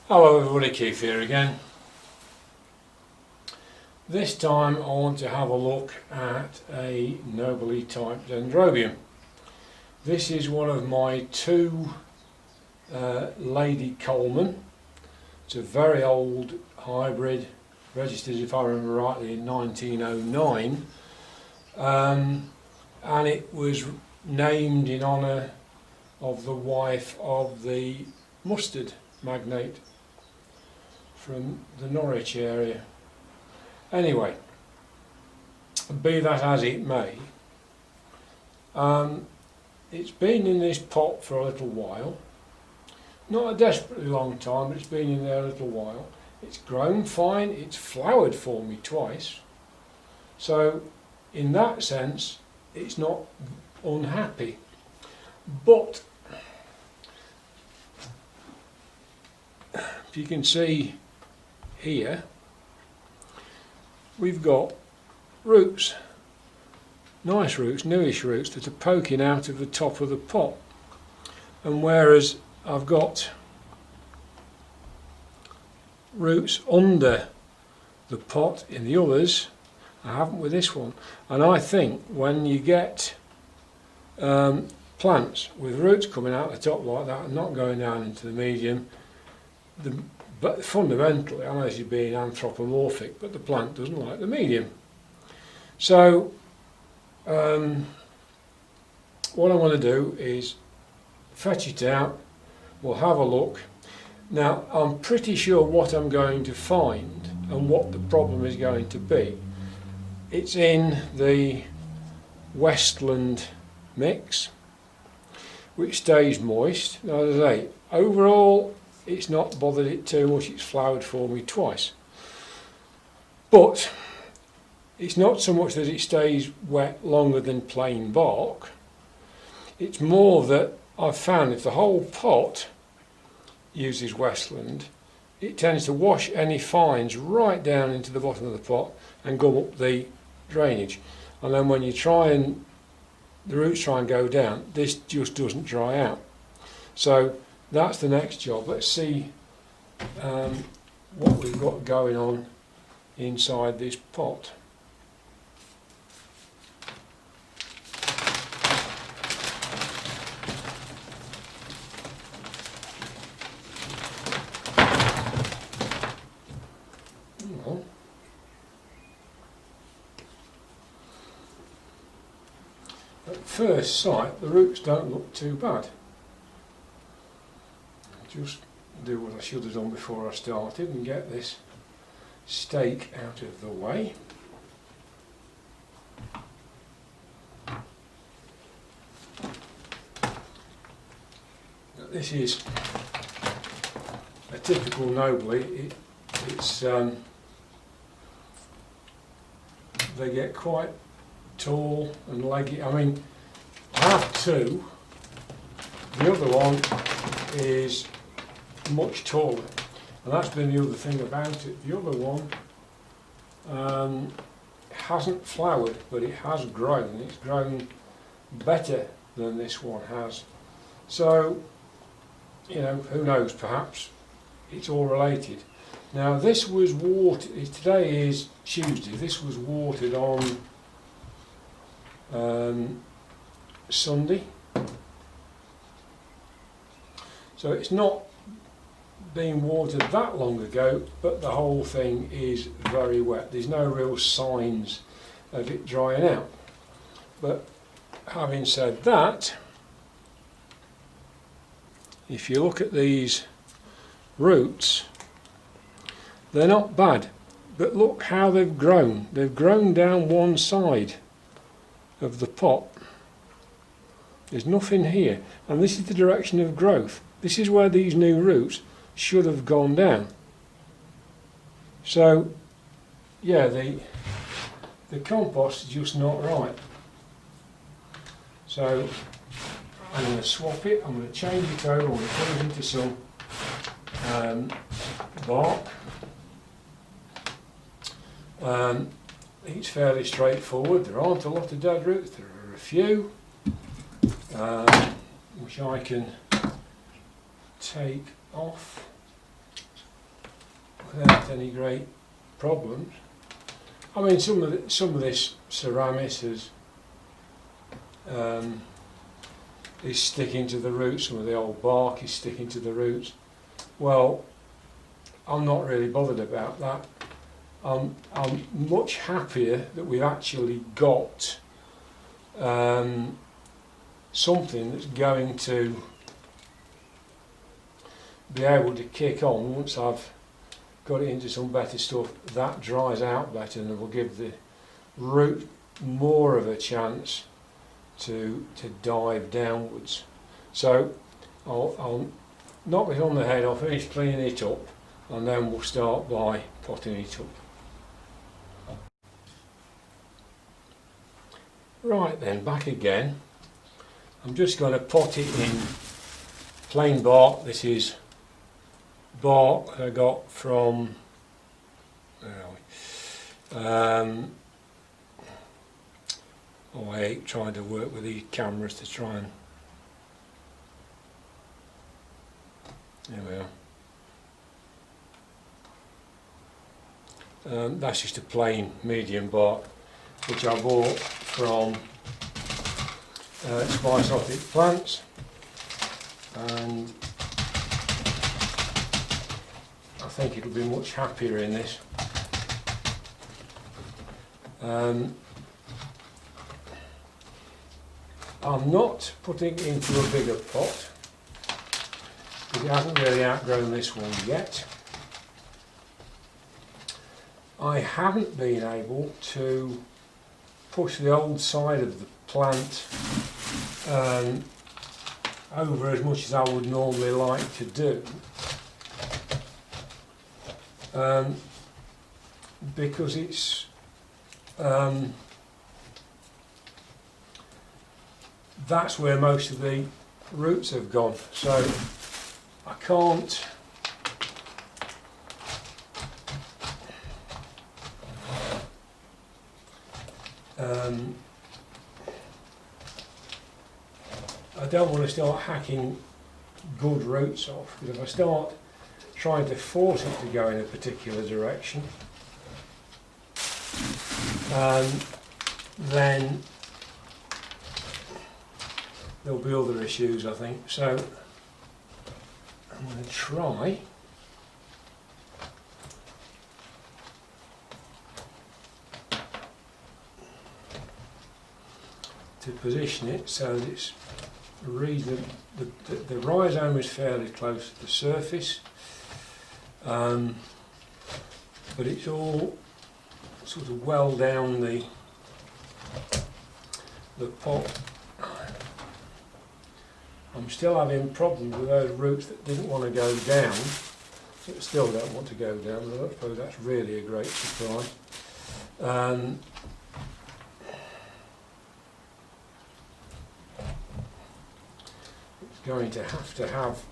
Hello everybody, Keith here again. This time I want to have a look at a nobly type Dendrobium. This is one of my two Lady Colman. It's a very old hybrid, registered if I remember rightly in 1909, and it was named in honour of the wife of the mustard magnate from the Norwich area. Anyway, be that as it may, it's been in this pot for a little while. Not a desperately long time, but it's been in there a little while. It's grown fine, it's flowered for me twice. So in that sense, it's not unhappy. But if you can see here, we've got roots, nice roots, newish roots that are poking out of the top of the pot. And whereas I've got roots under the pot in the others, I haven't with this one. And I think when you get plants with roots coming out the top like that and not going down into the medium, but fundamentally, I know this is being anthropomorphic, but the plant doesn't like the medium. So what I want to do is fetch it out, we'll have a look. Now I'm pretty sure what I'm going to find and what the problem is going to be. It's in the Westland mix, which stays moist. Now as I say, overall it's not bothered it too much, it's flowered for me twice. But it's not so much that it stays wet longer than plain bark, it's more that I've found if the whole pot uses Westland, it tends to wash any fines right down into the bottom of the pot and gum up the drainage. And then when you the roots try and go down, this just doesn't dry out. So that's the next job. Let's see what we've got going on inside this pot. At first sight, the roots don't look too bad. Just do what I should have done before I started and get this stake out of the way. This is a typical nobly. It's they get quite tall and leggy. I mean, I have two. The other one is much taller, and that's been the other thing about it. The other one hasn't flowered, but it has grown. It's grown better than this one has. So, you know, who knows, perhaps it's all related. Now this was watered, today is Tuesday, this was watered on Sunday. So it's not been watered that long ago, but the whole thing is very wet. There's no real signs of it drying out. But having said that, if you look at these roots, they're not bad. But look how they've grown. They've grown down one side of the pot. There's nothing here. And this is the direction of growth. This is where these new roots should have gone down. So, yeah, the compost is just not right. So, I'm going to swap it, I'm going to change it over, I'm going to put it into some bark. It's fairly straightforward. There aren't a lot of dead roots, there are a few, which I can take off. without any great problems. I mean, some of this ceramics is sticking to the roots. Some of the old bark is sticking to the roots. Well, I'm not really bothered about that. I'm much happier that we've actually got something that's going to be able to kick on once I've got it into some better stuff. That dries out better and it will give the root more of a chance to dive downwards. So I'll knock it on the head, I'll finish cleaning it up, and then we'll start by potting it up. Right then, back again. I'm just going to pot it in plain bark. This is bark I got from, I hate trying to work with these cameras to try and, there we are. That's just a plain medium bark which I bought from Spice Plants, and I think it'll be much happier in this. I'm not putting it into a bigger pot because it hasn't really outgrown this one yet. I haven't been able to push the old side of the plant over as much as I would normally like to do, because it's that's where most of the roots have gone, so I can't I don't want to start hacking good roots off, because if I start trying to force it to go in a particular direction, then there'll be other issues, I think. So I'm going to try to position it so that it's the rhizome is fairly close to the surface, but it's all sort of well down the pot. I'm still having problems with those roots that didn't want to go down, that still don't want to go down, but I suppose that's really a great surprise. It's going to have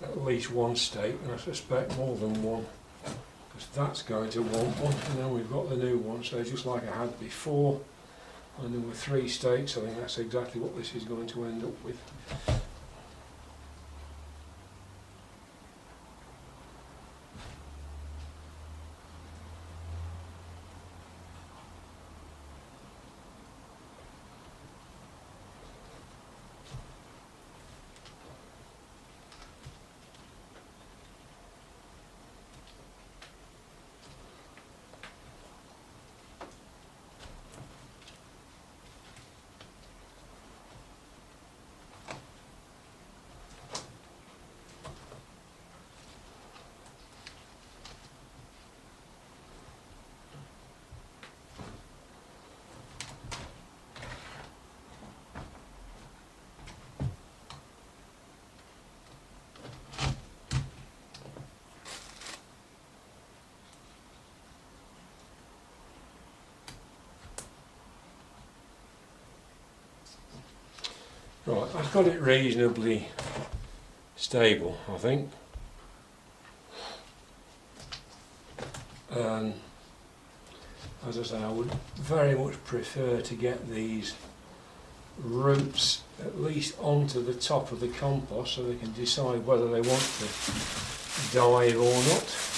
at least one stake, and I suspect more than one, because that's going to want one, and then we've got the new one, so just like I had before, and there were 3 stakes. I think that's exactly what this is going to end up with. Right, I've got it reasonably stable, I think. As I say, I would very much prefer to get these roots at least onto the top of the compost so they can decide whether they want to dive or not.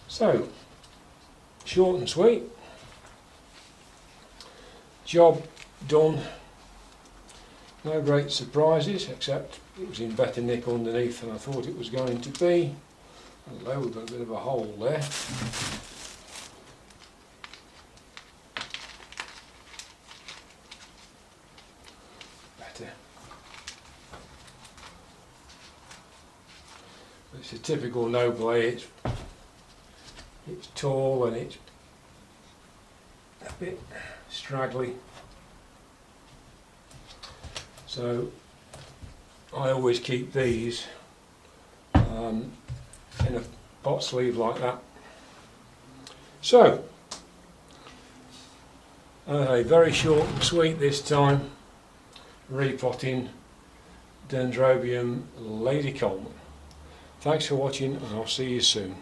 So, short and sweet, job done, no great surprises except it was in better nick underneath than I thought it was going to be. Hello, we've got a bit of a hole there. Better. It's a typical noble, it's tall and it's a bit straggly, so I always keep these in a pot sleeve like that. So, very short and sweet this time, repotting Dendrobium Lady Colman. Thanks for watching and I'll see you soon.